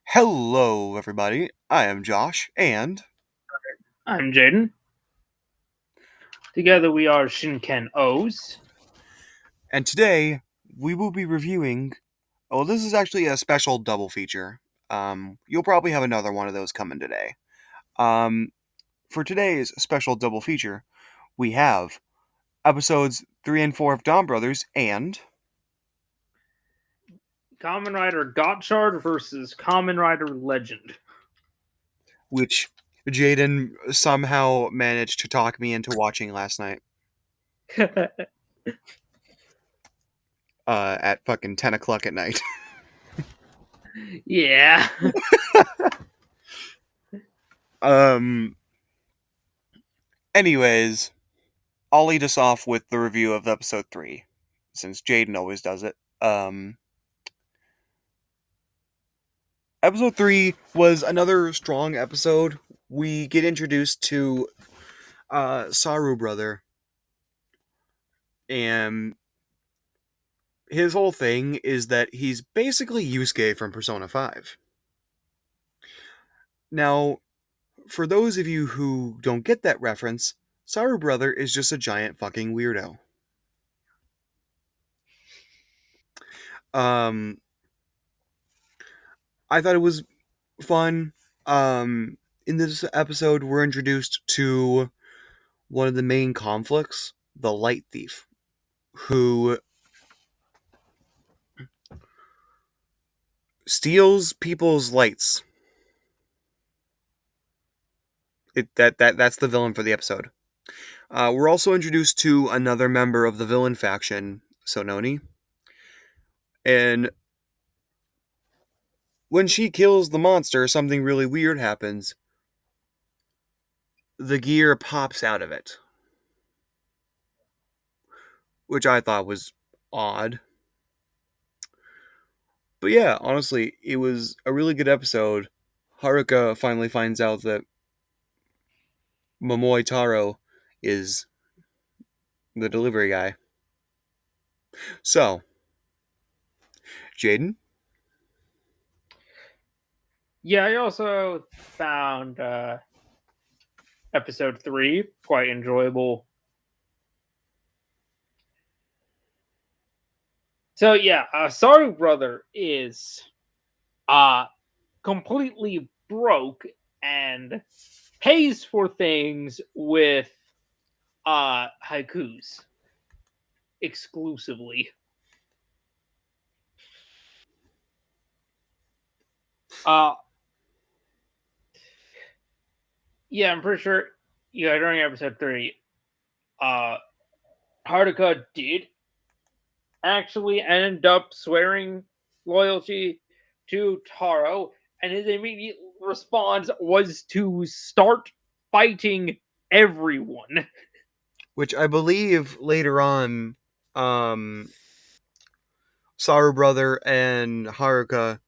Hello, everybody. I am Josh, and I'm Jaidan. Together we are Shinken-OOOs. today we will be reviewing. Oh, this is actually a special double feature. You'll probably have another one of those coming today. Um, for today's special double feature, we have episodes 3 and 4 of Donbrothers and Kamen Rider Gotchard versus Kamen Rider Legend. which Jaidan somehow managed to talk me into watching last night. At fucking 10 o'clock at night. Yeah. um. Anyways, I'll lead us off with the review of episode 3, since Jaidan always does it. Episode 3 was another strong episode. We get introduced to Saru brother, and his whole thing is that he's basically Yusuke from Persona 5. Now, for those of you who don't get that reference, Saru brother is just a giant fucking weirdo. Um, I thought it was fun. In this episode, we're introduced to one of the main conflicts, the Light Thief, who steals people's lights. That's the villain for the episode. We're also introduced to another member of the villain faction, Sononi, and when she kills the monster, something really weird happens. The gear pops out of it, which I thought was odd. But yeah, honestly, it was a really good episode. Haruka finally finds out that Momoi Taro is the delivery guy. So, Jaidan? Yeah, I also found episode 3 quite enjoyable. So yeah, Saru brother is completely broke and pays for things with haikus exclusively. Uh yeah, I'm pretty sure during episode 3, uh Haruka did actually end up swearing loyalty to Taro, and his immediate response was to start fighting everyone. Which I believe later on, um, Saru brother and Haruka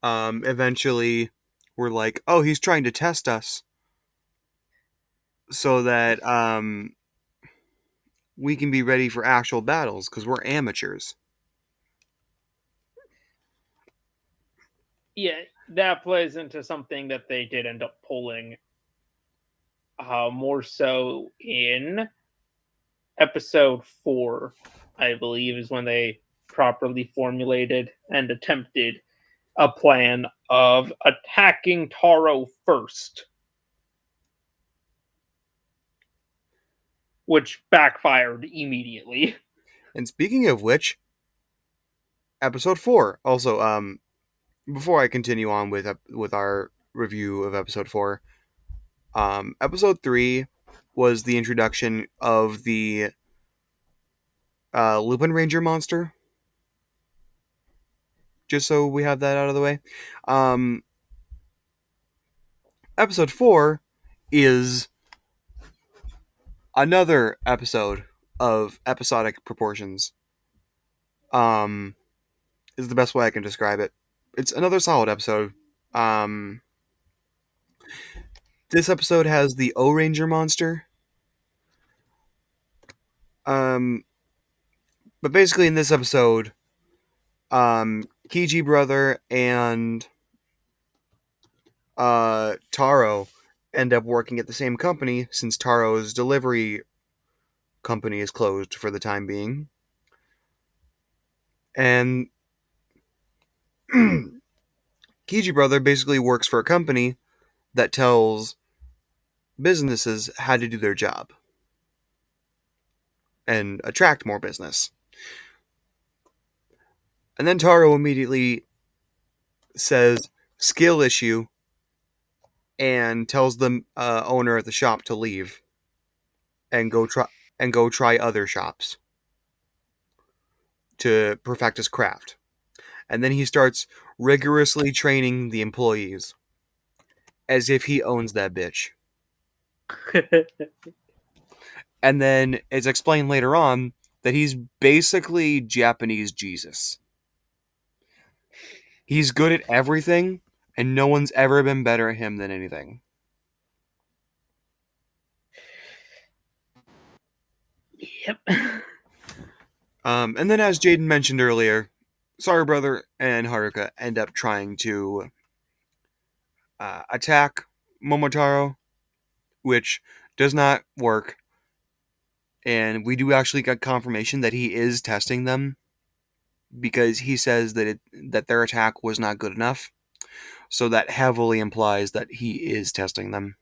eventually were like, oh, he's trying to test us so that we can be ready for actual battles because we're amateurs. Yeah, that plays into something that they did end up pulling more so in episode 4, I believe, is when they properly formulated and attempted a plan of attacking Taro first, which backfired immediately. And speaking of which, episode 4 also, before I continue on with our review of episode 4, episode 3 was the introduction of the Lupin Ranger monster. Just so we have that out of the way. Um, Episode 4 is another episode of episodic proportions. Um, is the best way I can describe it. It's another solid episode. Um, this episode has the O Ranger monster. Um, but basically in this episode, Kiji brother and Taro end up working at the same company since Taro's delivery company is closed for the time being. And Kiji Brother basically works for a company that tells businesses how to do their job and attract more business. And then Taro immediately says skill issue and tells the owner at the shop to leave and go try other shops to perfect his craft. And then he starts rigorously training the employees as if he owns that bitch. And then it's explained later on that he's basically Japanese Jesus. He's good at everything, and no one's ever been better at him than anything. Yep. And then, as Jaidan mentioned earlier, Sorry Brother and Haruka end up trying to attack Momotaro, which does not work. And we do actually get confirmation that he is testing them because he says that their attack was not good enough. So that heavily implies that he is testing them.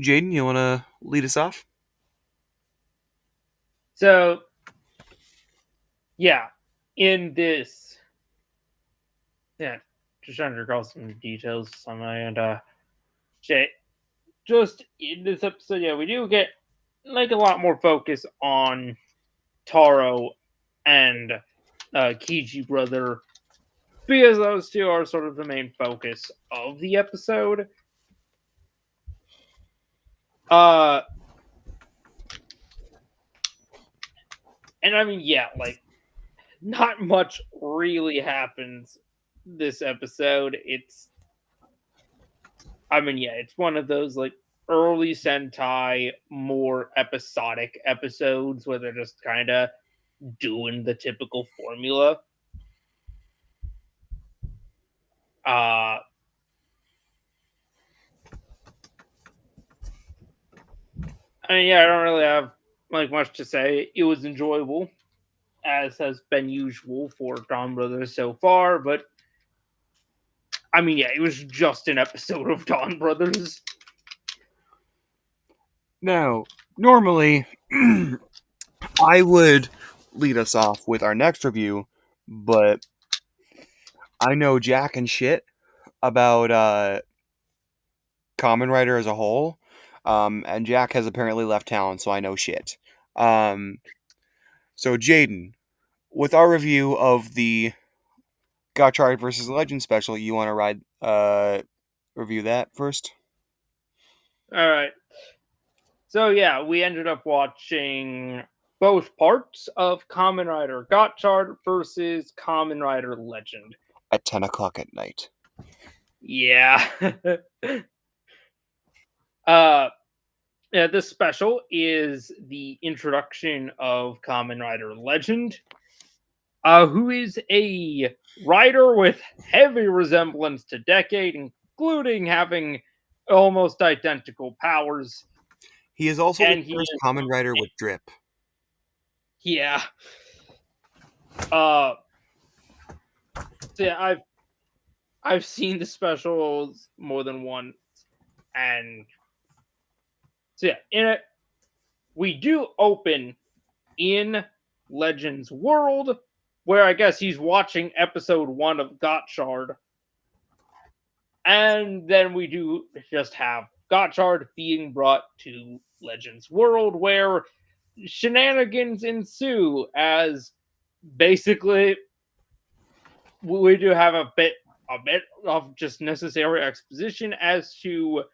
Jaidan, you want to lead us off? So, yeah, in this, yeah, just trying to recall some details on my end. Just in this episode, yeah, we do get like a lot more focus on Taro and Kiji Brother because those two are sort of the main focus of the episode. Uh, and I mean, yeah, like not much really happens this episode. I mean, yeah, it's one of those like early Sentai, more episodic episodes where they're just kind of doing the typical formula. Uh, I mean, yeah, I don't really have like much to say. It was enjoyable, as has been usual for Donbrothers so far. But I mean, yeah, it was just an episode of Donbrothers. Now, normally, I would lead us off with our next review, but I know jack and shit about Kamen Rider as a whole, and Jack has apparently left town, so I know shit. Um, so, Jaidan, with our review of the Gotchard versus Legend special, you want to review that first? All right. So yeah, we ended up watching both parts of Kamen Rider Gotchard versus Kamen Rider Legend. At 10 o'clock at night. Yeah. uh yeah, this special is the introduction of Kamen Rider Legend, who is a rider with heavy resemblance to Decade, including having almost identical powers. He is also the And he first is, Kamen Rider with drip. yeah. Uh, so yeah, I've seen the specials more than once, and so yeah, in it we do open in Legends World, where I guess he's watching episode 1 of Gotchard, and then we do just have Gotchard being brought to Legends World, where shenanigans ensue as basically we do have a bit of just necessary exposition as to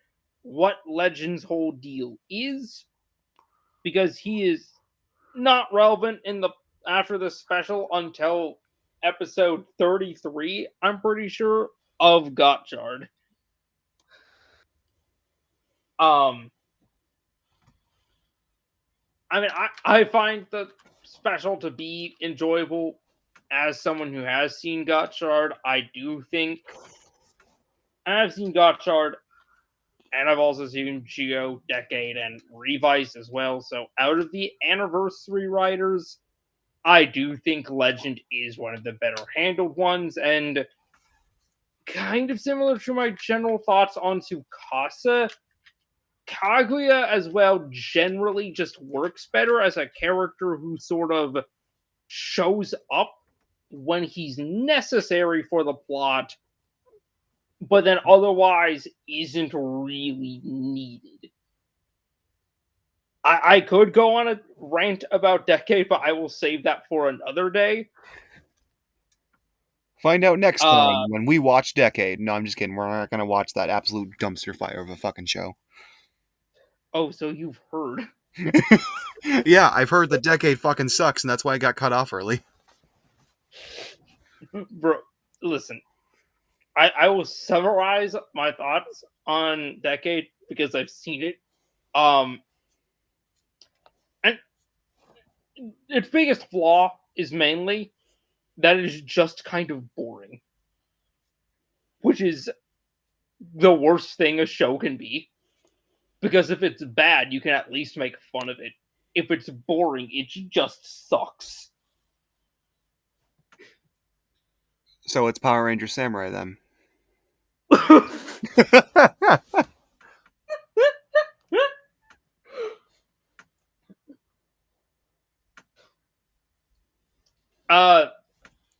what Legend's whole deal is, because he is not relevant in the after the special until episode 33, I'm pretty sure, of Gotchard. Um I mean, I find the special to be enjoyable. as someone who has seen Gotchard, I do think I've seen Gotchard, and I've also seen Geo, Decade, and Revice as well. So out of the anniversary writers, I do think Legend is one of the better handled ones, and kind of similar to my general thoughts on Tsukasa, Kaguya as well generally just works better as a character who sort of shows up when he's necessary for the plot, but then otherwise isn't really needed. I could go on a rant about Decade, but I will save that for another day. Find out next Uh, time when we watch Decade. No, I'm just kidding. We're not going to watch that absolute dumpster fire of a fucking show. oh, so you've heard. Yeah, I've heard that Decade fucking sucks, and that's why I got cut off early. Bro, listen, I will summarize my thoughts on Decade because I've seen it. And its biggest flaw is mainly that it is just kind of boring, which is the worst thing a show can be. Because if it's bad, you can at least make fun of it. If it's boring, it just sucks. So it's Power Ranger Samurai then.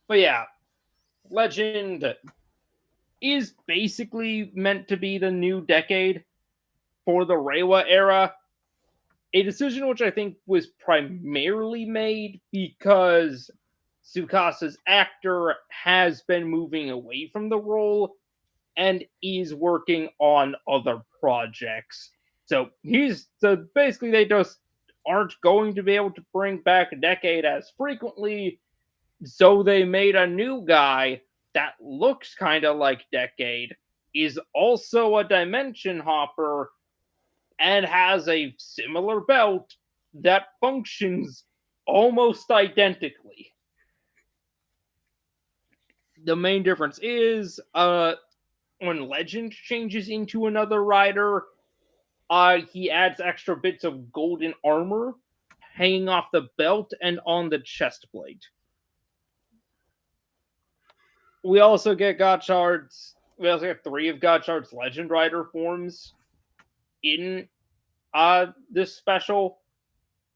But yeah, Legend is basically meant to be the new Decade for the Reiwa era. A decision which I think was primarily made because Tsukasa's actor has been moving away from the role and is working on other projects. So basically they just aren't going to be able to bring back a Decade as frequently, so they made a new guy that looks kind of like Decade, is also a dimension hopper, and has a similar belt that functions almost identically. The main difference is when Legend changes into another rider, he adds extra bits of golden armor hanging off the belt and on the chest plate. We also get Gotchard's. We also get 3 of Gotchard's Legend Rider forms in this special,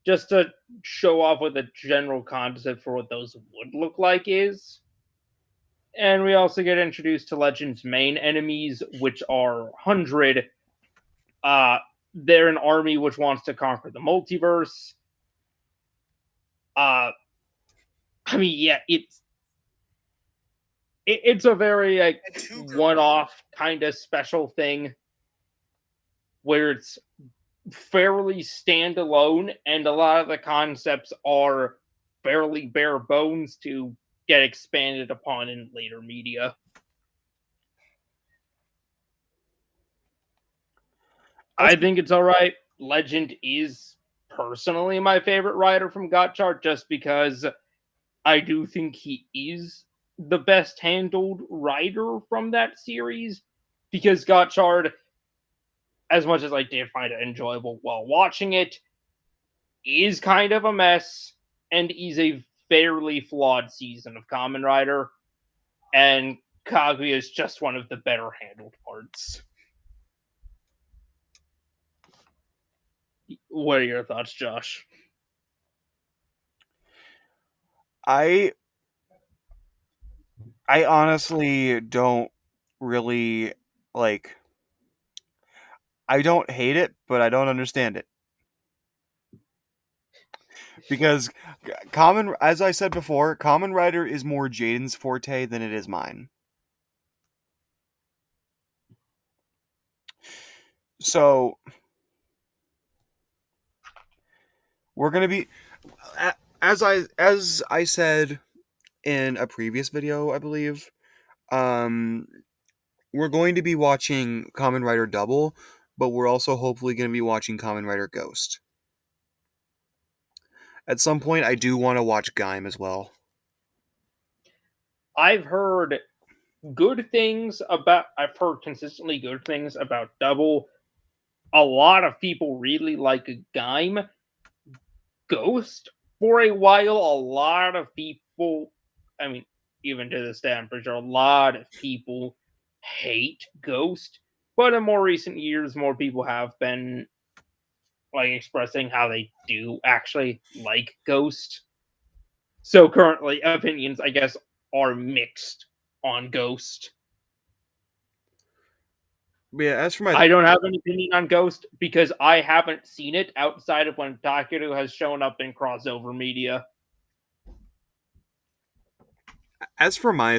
just to show off what the general concept for what those would look like is. And we also get introduced to Legend's main enemies, which are 100. They're an army which wants to conquer the multiverse. I mean, yeah, it's a very like one-off kind of special thing where it's fairly standalone, and a lot of the concepts are fairly bare bones to get expanded upon in later media. I think it's all right. Legend is personally my favorite writer from Gotchard, just because I do think he is the best handled writer from that series. Because Gotchard, as much as I did find it enjoyable while watching it, is kind of a mess and is a fairly flawed season of Kamen Rider. And Kaguya is just one of the better handled parts. What are your thoughts, Josh? I honestly don't really like. I don't hate it, but I don't understand it. Because Kamen, as I said before, Kamen Rider is more Jaiden's forte than it is mine. So we're gonna be, as I said in a previous video, I believe, um, we're going to be watching Kamen Rider Double, but we're also hopefully going to be watching Kamen Rider Ghost. At some point, I do want to watch Gaim as well. I've heard good things about. I've heard consistently good things about Double. A lot of people really like Gaim. Ghost for a while. A lot of people, I mean, even to this day, I'm pretty sure a lot of people hate Ghost. But in more recent years, more people have been like expressing how they do actually like Ghost. So currently, opinions, I guess, are mixed on Ghost. But yeah, as for my I don't have an opinion on Ghost because I haven't seen it outside of when Takeru has shown up in crossover media.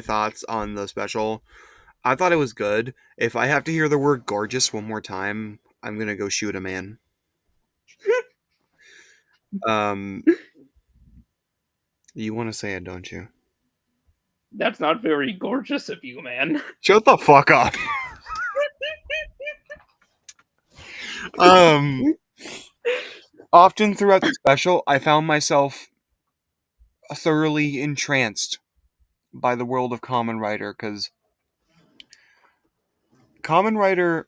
thoughts on the special, I thought it was good. If I have to hear the word gorgeous one more time, I'm gonna go shoot a man. Um, you want to say it, don't you? That's not very gorgeous of you, man. Shut the fuck up. um, Often throughout the special, I found myself thoroughly entranced by the world of Kamen Rider because Kamen Rider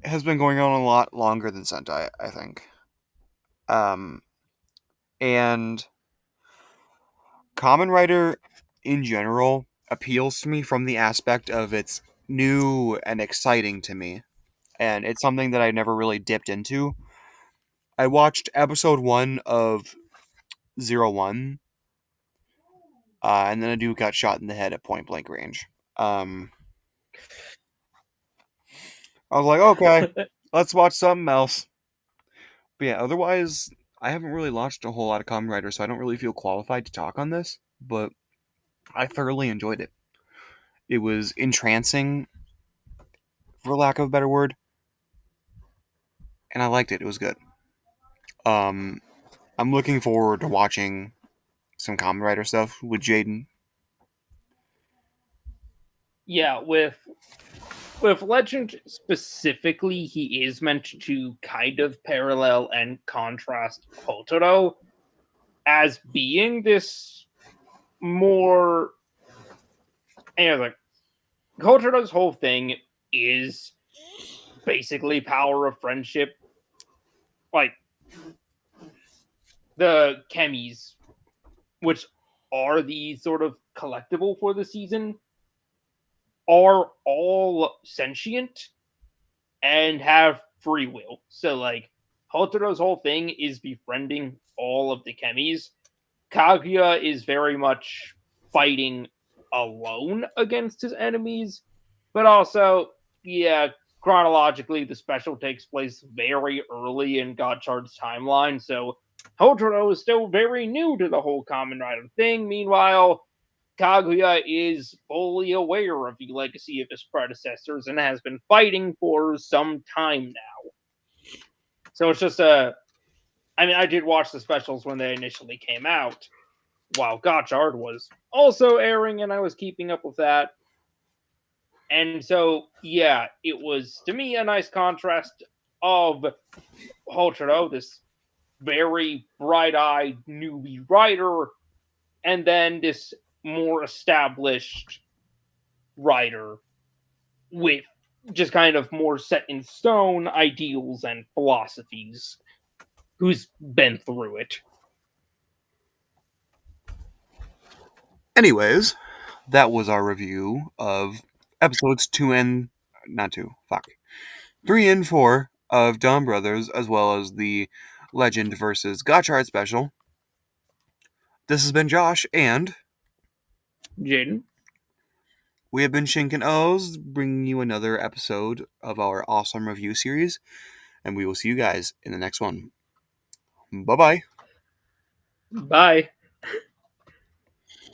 has been going on a lot longer than Sentai, I think. Um, and Kamen Rider in general appeals to me from the aspect of it's new and exciting to me, and it's something that I never really dipped into. I watched episode 1 of 01, and then a dude got shot in the head at point blank range. Um, I was like, okay, let's watch something else. But yeah, otherwise, I haven't really watched a whole lot of Kamen Rider, so I don't really feel qualified to talk on this, but I thoroughly enjoyed it. It was entrancing, for lack of a better word, and I liked it. It was good. Um, I'm looking forward to watching some Kamen Rider stuff with Jaidan. Yeah, with Legend specifically, he is meant to kind of parallel and contrast Hotaro as being this more, like Hotaro's whole thing is basically power of friendship. Like the Chemis, which are the sort of collectible for the season, are all sentient and have free will. So like Hotaro's whole thing is befriending all of the Chemis. Kaguya is very much fighting alone against his enemies, but also, yeah, chronologically, the special takes place very early in Gotchard's timeline, so Hotaro is still very new to the whole Kamen Rider thing. Meanwhile, Kaguya is fully aware of the legacy of his predecessors and has been fighting for some time now. So it's just I mean, I did watch the specials when they initially came out, while Gotchard was also airing, and I was keeping up with that. And so, yeah, it was to me a nice contrast of Hotaro, this very bright-eyed newbie writer, and then this more established writer with just kind of more set in stone ideals and philosophies who's been through it. Anyways, that was our review of episodes 2 and not 2, fuck. 3 and 4 of Donbrothers, as well as the Legend versus Gotchard special. This has been Josh, and Jaidan, we have been Shinken-OOOs, bringing you another episode of our awesome review series, and we will see you guys in the next one. Bye bye. bye.